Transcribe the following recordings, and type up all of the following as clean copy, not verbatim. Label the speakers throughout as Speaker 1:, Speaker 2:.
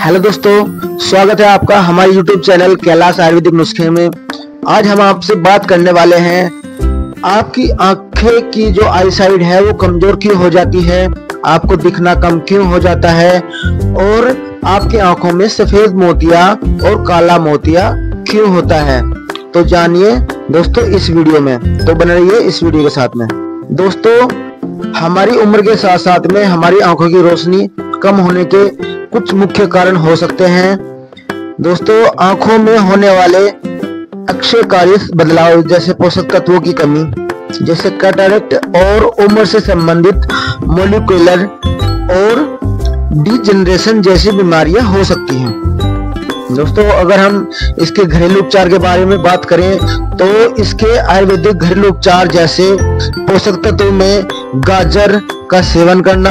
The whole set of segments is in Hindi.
Speaker 1: हेलो दोस्तों, स्वागत है आपका हमारे YouTube चैनल कैलाश आयुर्वेदिक नुस्खे में। आज हम आपसे बात करने वाले हैं आपकी आंखें की जो आई साइड है वो कमजोर क्यों हो जाती है, आपको दिखना कम क्यों हो जाता है और आपकी आंखों में सफेद मोतिया और काला मोतिया क्यों होता है। तो जानिए दोस्तों इस वीडियो में, तो बने रहिए इस वीडियो के साथ में। दोस्तों, हमारी उम्र के साथ साथ में हमारी आंखों की रोशनी कम होने के कुछ मुख्य कारण हो सकते हैं। दोस्तों, आंखों में होने वाले अक्षयकारी बदलाव जैसे पोषक तत्वों की कमी, जैसे कैटरेक्ट और उम्र से संबंधित मॉलिक्यूलर और डिजेनरेशन जैसी बीमारियां हो सकती हैं। दोस्तों, अगर हम इसके घरेलू उपचार के बारे में बात करें तो इसके आयुर्वेदिक घरेलू उपचार जैसे पोषक तत्वों में गाजर का सेवन करना,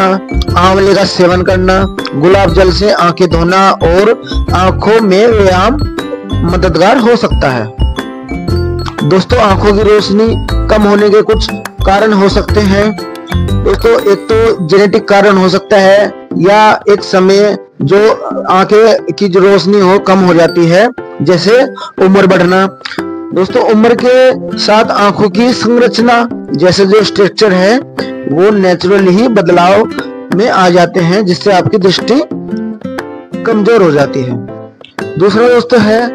Speaker 1: आंवले का सेवन करना, गुलाब जल से आंखें धोना और आंखों में व्यायाम मददगार हो सकता है। दोस्तों, आंखों की रोशनी कम होने के कुछ कारण हो सकते हैं। दोस्तों, एक तो जेनेटिक कारण हो सकता है या एक समय जो आंखें की जो रोशनी हो कम हो जाती है, जैसे उम्र बढ़ना। दोस्तों, उम्र के साथ आंखों की संरचना जैसे जो स्ट्रक्चर है वो नेचुरली ही बदलाव में आ जाते हैं, जिससे आपकी दृष्टि कमजोर हो जाती है। दूसरा दोस्तों है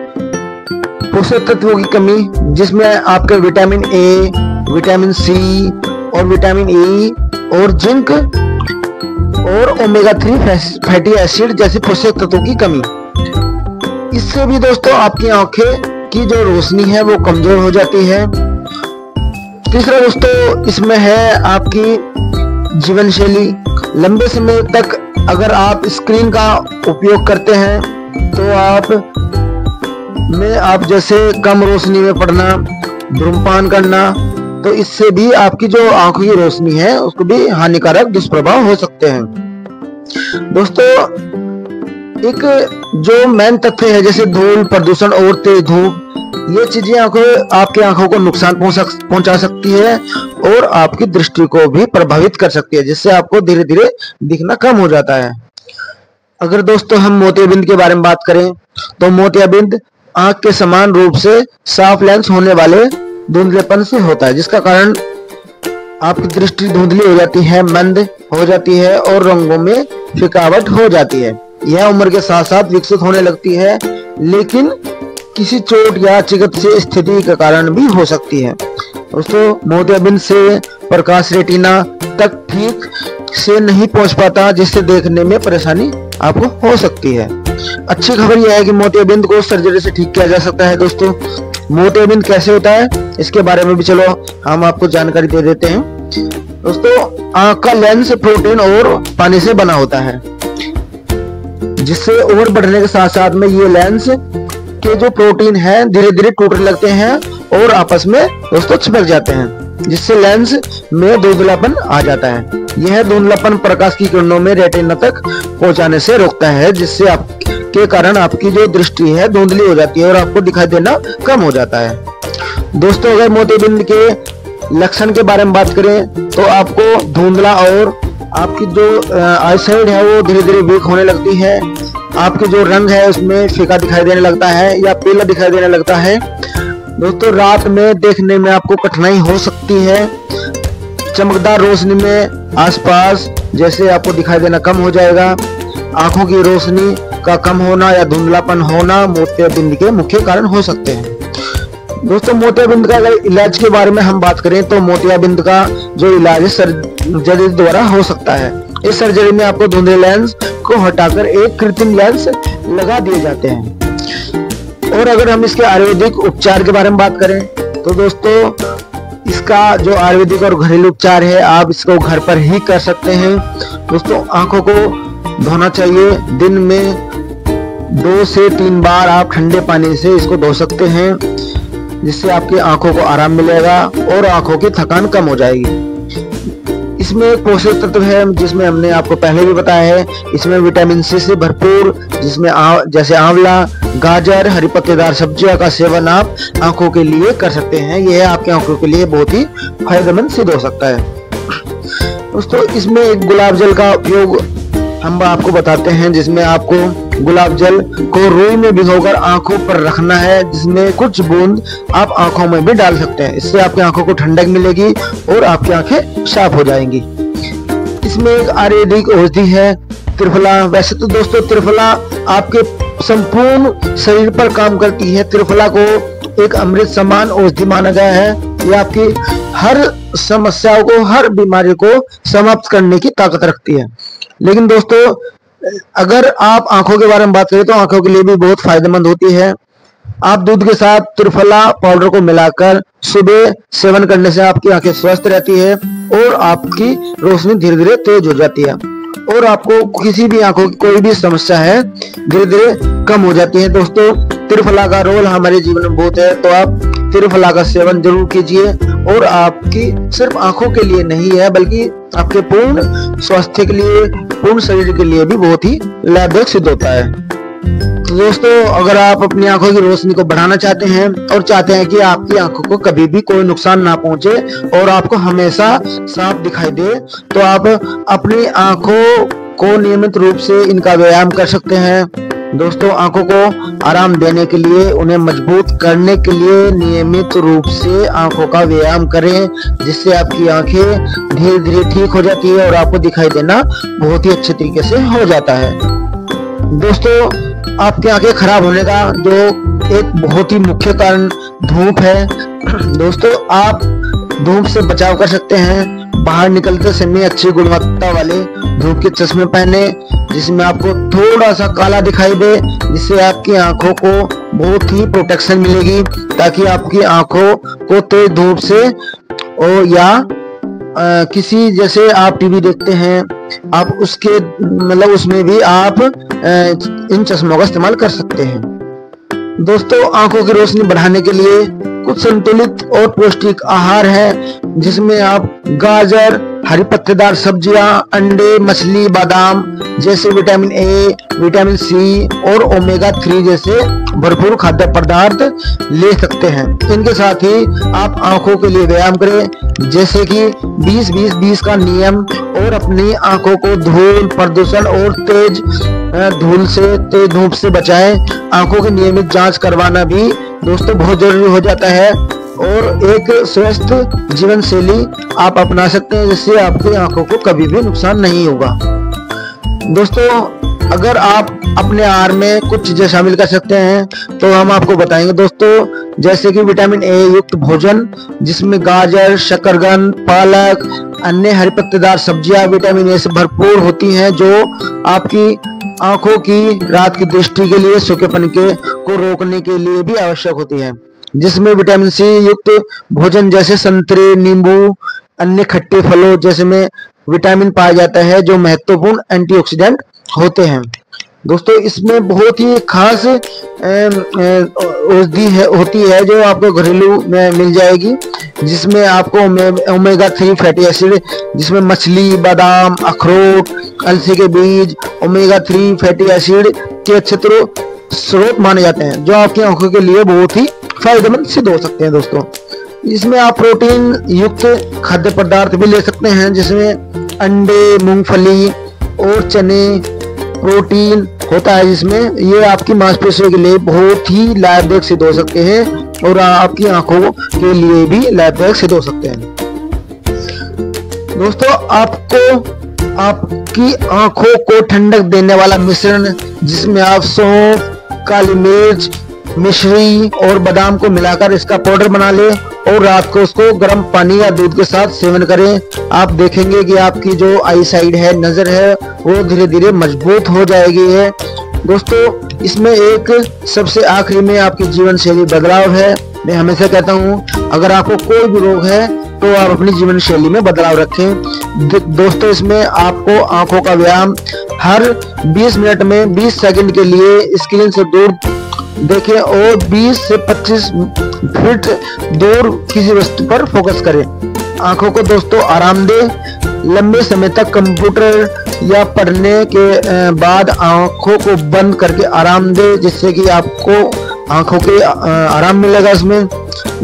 Speaker 1: पोषक तत्वों की कमी, जिसमें आपके विटामिन ए, विटामिन सी और विटामिन ई और जिंक और ओमेगा 3 फैटी एसिड जैसे पोषक तत्वों की कमी। इससे भी दोस्तों आपकी आंखें की जो रोशनी है वो कमजोर हो जाती है। तीसरा दोस्तों इसमें है आपकी जीवन शैली। लंबे समय तक अगर आप स्क्रीन का उपयोग करते हैं तो आप जैसे कम रोशनी में पढ़ना, धूम्रपान करना, तो इससे भी आपकी जो आंखों की रोशनी है उसको भी हानिकारक दुष्प्रभाव हो सकते हैं। दोस्तों, एक जो मेन तथ्य है जैसे धूल, प्रदूषण और तेज धूप, ये चीजें आपकी आंखों को नुकसान पहुंचा सकती है और आपकी दृष्टि को भी प्रभावित कर सकती है, जिससे आपको धीरे धीरे दिखना कम हो जाता है। अगर दोस्तों हम मोतियाबिंद के बारे में बात करें तो मोतियाबिंद आंख के समान रूप से साफ लेंस होने वाले धुंधलेपन से होता है, जिसका कारण आपकी दृष्टि धुंधली हो जाती है, मंद हो जाती है और रंगों में फिकावट हो जाती है। यह उम्र के साथ साथ विकसित होने लगती है, लेकिन किसी चोट या चिकित्सीय स्थिति के कारण भी हो सकती है। दोस्तों, मोतियाबिंद से प्रकाश रेटिना तक ठीक से नहीं पहुंच पाता, जिससे देखने में परेशानी आपको हो सकती है। अच्छी खबर यह है कि मोतियाबिंद को सर्जरी से ठीक किया जा सकता है। दोस्तों, मोतियाबिंद कैसे होता है इसके बारे में भी चलो हम आपको जानकारी दे देते हैं। दोस्तों, आंख का लेंस प्रोटीन और पानी से बना होता है, जिससे उम्र बढ़ने के साथ साथ में ये लेंस के जो प्रोटीन है धीरे धीरे टूटने लगते हैं और आपस में दोस्तों चिपक जाते हैं, जिससे लेंस में धुंधलापन आ जाता है। यह धुंधलापन प्रकाश की किरणों में रेटिना तक पहुंचाने से रोकता है, जिससे आपके कारण आपकी जो दृष्टि है धुंधली हो जाती है और आपको दिखाई देना कम हो जाता है। दोस्तों, अगर मोतियाबिंद के लक्षण के बारे में बात करें तो आपको धुंधला और आपकी जो आई साइड है वो धीरे धीरे वीक होने लगती है। आपके जो रंग है उसमें फीका दिखाई देने लगता है या पीला दिखाई देने लगता है। दोस्तों, रात में देखने में आपको कठिनाई हो सकती है। चमकदार रोशनी में आसपास जैसे आपको दिखाई देना कम हो जाएगा। आंखों की रोशनी का कम होना या धुंधलापन होना मोतियाबिंद के मुख्य कारण हो सकते हैं। दोस्तों, मोतियाबिंद का अगर इलाज के बारे में हम बात करें तो मोतियाबिंद का जो इलाज है सर्जरी द्वारा हो सकता है। इस सर्जरी में आपको धुंधले लेंस को हटाकर एक कृत्रिम लेंस लगा दिए जाते हैं। और अगर हम इसके आयुर्वेदिक उपचार के बारे में बात करें तो दोस्तों इसका जो आयुर्वेदिक और घरेलू उपचार है आप इसको घर पर ही कर सकते हैं। दोस्तों, आंखों को धोना चाहिए। दिन में 2 से 3 बार आप ठंडे पानी से इसको धो सकते हैं, जिससे आपकी आंखों को आराम मिलेगा और आंखों की थकान कम हो जाएगी। इसमें एक पोषक तत्व है जिसमें हमने आपको पहले भी बताया है, इसमें विटामिन सी से भरपूर, जिसमें जैसे आंवला, गाजर, हरी पत्तेदार सब्जियों का सेवन आप आंखों के लिए कर सकते हैं। यह आपकी आंखों के लिए बहुत ही फायदेमंद सिद्ध हो सकता है। दोस्तों, इसमें एक गुलाब जल का उपयोग हम आपको बताते हैं, जिसमें आपको गुलाब जल को रुई में भिगोकर आंखों पर रखना है, जिसमें कुछ बूंद आप आंखों में भी डाल सकते हैं। इससे आपकी आंखों को ठंडक मिलेगी और आपकी आंखें साफ हो जाएंगी। इसमें एक आयुर्वेदिक औषधि है त्रिफला। वैसे तो दोस्तों त्रिफला आपके संपूर्ण शरीर पर काम करती है। त्रिफला को एक अमृत समान औषधि माना गया है। ये आपकी हर समस्याओं को, हर बीमारी को समाप्त करने की ताकत रखती है। लेकिन दोस्तों अगर आप आंखों के बारे में बात करें तो आंखों के लिए भी बहुत फायदेमंद होती है। आप दूध के साथ त्रिफला पाउडर को मिलाकर सुबह सेवन करने से आपकी आंखें स्वस्थ रहती है और आपकी रोशनी धीरे धीरे तेज हो जाती है और आपको किसी भी आंखों की कोई भी समस्या है धीरे धीरे कम हो जाती है। दोस्तों त्रिफला का रोल हमारे जीवन में बहुत है, तो आप त्रिफला का सेवन जरूर कीजिए और आपकी सिर्फ आंखों के लिए नहीं है बल्कि आपके पूर्ण स्वास्थ्य के लिए, पूर्ण शरीर के लिए भी बहुत ही लाभदायक सिद्ध होता है। तो दोस्तों अगर आप अपनी आंखों की रोशनी को बढ़ाना चाहते हैं और चाहते हैं कि आपकी आंखों को कभी भी कोई नुकसान ना पहुंचे और आपको हमेशा साफ दिखाई दे, तो आप अपनी आंखों को नियमित रूप से इनका व्यायाम कर सकते हैं। दोस्तों आंखों को आराम देने के लिए, उन्हें मजबूत करने के लिए नियमित रूप से आंखों का व्यायाम करें, जिससे आपकी आंखें धीरे धीरे ठीक हो जाती है और आपको दिखाई देना बहुत ही अच्छे तरीके से हो जाता है। दोस्तों आपकी आंखें खराब होने का जो एक बहुत ही मुख्य कारण धूप है। दोस्तों आप धूप से बचाव कर सकते हैं। बाहर निकलते समय अच्छी गुणवत्ता वाले धूप के चश्मे पहने, जिसमें आपको थोड़ा सा काला दिखाई दे, जिससे आपकी आंखों को बहुत ही प्रोटेक्शन मिलेगी, ताकि आपकी आंखों को तेज धूप से या किसी जैसे आप टीवी देखते हैं आप उसके मतलब उसमें भी आप इन चश्मों का इस्तेमाल कर सकते हैं। दोस्तों आंखों की रोशनी बढ़ाने के लिए कुछ संतुलित और पौष्टिक आहार है, जिसमें आप गाजर, हरी पत्तेदार सब्जियां, अंडे, मछली, बादाम जैसे विटामिन ए, विटामिन सी और ओमेगा 3 जैसे भरपूर खाद्य पदार्थ ले सकते हैं। इनके साथ ही आप आंखों के लिए व्यायाम करें, जैसे कि 20-20-20 का नियम, और अपनी आंखों को धूल, प्रदूषण और तेज धूप से बचाएं। आंखों की नियमित जांच करवाना भी दोस्तों बहुत जरूरी हो जाता है और एक स्वस्थ जीवन शैली आप अपना सकते हैं, जिससे आपकी आंखों को कभी भी नुकसान नहीं होगा। दोस्तों अगर आप अपने आहार में कुछ चीजें शामिल कर सकते हैं तो हम आपको बताएंगे दोस्तों, जैसे कि विटामिन ए युक्त भोजन, जिसमें गाजर, शकरकंद, पालक, अन्य हरी पत्तेदार सब्जियां विटामिन ए से भरपूर होती हैं, जो आपकी आंखों की रात की दृष्टि के लिए, सूखेपन को रोकने के लिए भी आवश्यक होती है। जिसमें विटामिन सी युक्त भोजन जैसे संतरे, नींबू, अन्य खट्टे फलों जैसे में विटामिन पाया जाता है, जो महत्वपूर्ण एंटीऑक्सीडेंट होते हैं। दोस्तों इसमें बहुत ही खास औषधि होती है जो आपको घरेलू में मिल जाएगी, जिसमें आपको ओमेगा 3 फैटी एसिड, जिसमें मछली, बादाम, अखरोट, अलसी के बीज ओमेगा 3 फैटी एसिड के अच्छे स्रोत माने जाते हैं, जो आपकी आंखों के लिए बहुत ही फायदेमंद सिद्ध हो सकते हैं। दोस्तों इसमें आप प्रोटीन युक्त खाद्य पदार्थ भी ले सकते हैं, जिसमें अंडे, मूंगफली और चने प्रोटीन होता है, जिसमें ये आपकी मांसपेशियों के लिए बहुत ही लाभदायक सिद्ध हो सकते हैं और आपकी आंखों के लिए भी लाभदायक सिद्ध हो सकते हैं। दोस्तों आपको आपकी आंखों को ठंडक देने वाला मिश्रण, जिसमें आप सौंफ, काली मिर्च, मिश्री और बादाम को मिलाकर इसका पाउडर बना ले और रात को उसको गर्म पानी या दूध के साथ सेवन करें। आप देखेंगे कि आपकी जो आई साइड है, नजर है, वो धीरे धीरे मजबूत हो जाएगी है। दोस्तों इसमें एक सबसे आखिरी में आपकी जीवन शैली बदलाव है। मैं हमेशा कहता हूँ अगर आपको कोई भी रोग है तो आप अपनी जीवन शैली में बदलाव रखें। दोस्तों इसमें आपको आंखों का व्यायाम हर 20 मिनट में 20 सेकंड के लिए स्क्रीन से दूर देखें और 20 से 25 फीट दूर किसी वस्तु पर फोकस करें। आंखों को दोस्तों आराम दें। लंबे समय तक कंप्यूटर या पढ़ने के बाद आंखों को बंद करके आराम दें, जिससे कि आपको आंखों के आराम मिलेगा। इसमें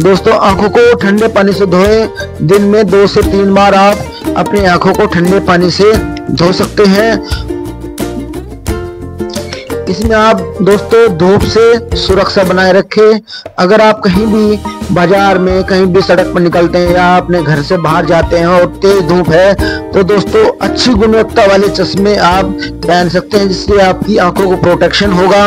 Speaker 1: दोस्तों आंखों को ठंडे पानी से धोएं। दिन में 2 से 3 बार आप अपनी आंखों को ठंडे पानी से धो सकते हैं। इसमें आप दोस्तों धूप से सुरक्षा बनाए रखें। अगर आप कहीं भी बाजार में कहीं भी सड़क पर निकलते हैं या अपने घर से बाहर जाते हैं और तेज धूप है तो दोस्तों अच्छी गुणवत्ता वाले चश्मे आप पहन सकते हैं, जिससे आपकी आंखों को प्रोटेक्शन होगा,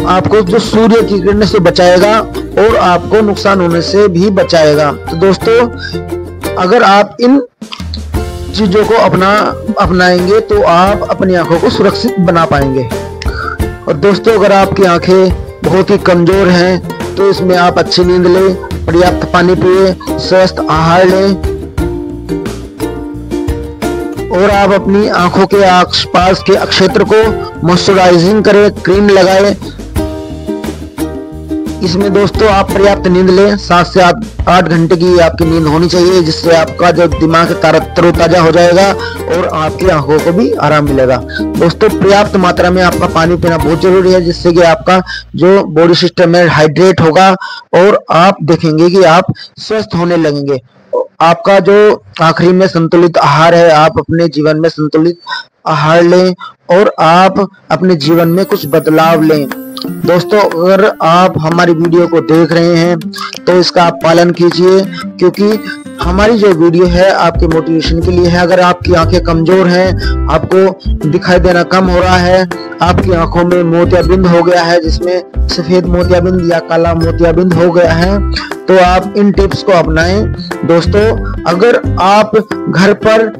Speaker 1: आपको जो सूर्य की किरणों से बचाएगा और आपको नुकसान होने से भी बचाएगा। तो दोस्तों अगर आप इन चीजों को अपनाएंगे तो आप अपनी आंखों को सुरक्षित बना पाएंगे। और दोस्तों अगर आपकी आंखें बहुत ही कमजोर हैं तो इसमें आप अच्छी नींद लें, पर्याप्त पानी पिए, स्वस्थ आहार लें और आप अपनी आंखों के आसपास के क्षेत्र को मॉइस्चराइजिंग करें, क्रीम लगाएं। इसमें दोस्तों आप पर्याप्त नींद लें, 7 से 8 घंटे की आपकी नींद होनी चाहिए, जिससे आपका जो दिमाग तरोताजा हो जाएगा और आपकी आंखों को भी आराम मिलेगा। दोस्तों पर्याप्त मात्रा में आपका पानी पीना बहुत जरूरी है, जिससे कि आपका जो बॉडी सिस्टम है हाइड्रेट होगा और आप देखेंगे कि आप स्वस्थ होने लगेंगे। आपका जो आखिरी में संतुलित आहार है, आप अपने जीवन में संतुलित आहार लें और आप अपने जीवन में कुछ बदलाव लें। दोस्तों अगर आप हमारी वीडियो को देख रहे हैं तो इसका आप पालन कीजिए, क्योंकि हमारी जो वीडियो है आपके मोटिवेशन के लिए है। अगर आपकी आंखें कमजोर हैं, आपको दिखाई देना कम हो रहा है, आपकी आंखों में मोतियाबिंद हो गया है, जिसमें सफेद मोतियाबिंद या काला मोतियाबिंद हो गया है, तो आप इन टिप्स को अपनाएं। दोस्तों अगर आप घर पर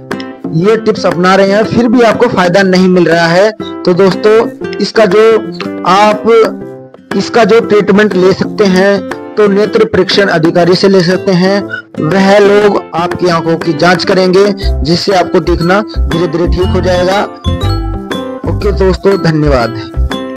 Speaker 1: ये टिप्स अपना रहे हैं फिर भी आपको फायदा नहीं मिल रहा है तो दोस्तों इसका जो ट्रीटमेंट ले सकते हैं तो नेत्र परीक्षण अधिकारी से ले सकते हैं। वह लोग आपकी आंखों की जांच करेंगे, जिससे आपको देखना धीरे धीरे ठीक हो जाएगा। ओके दोस्तों, धन्यवाद।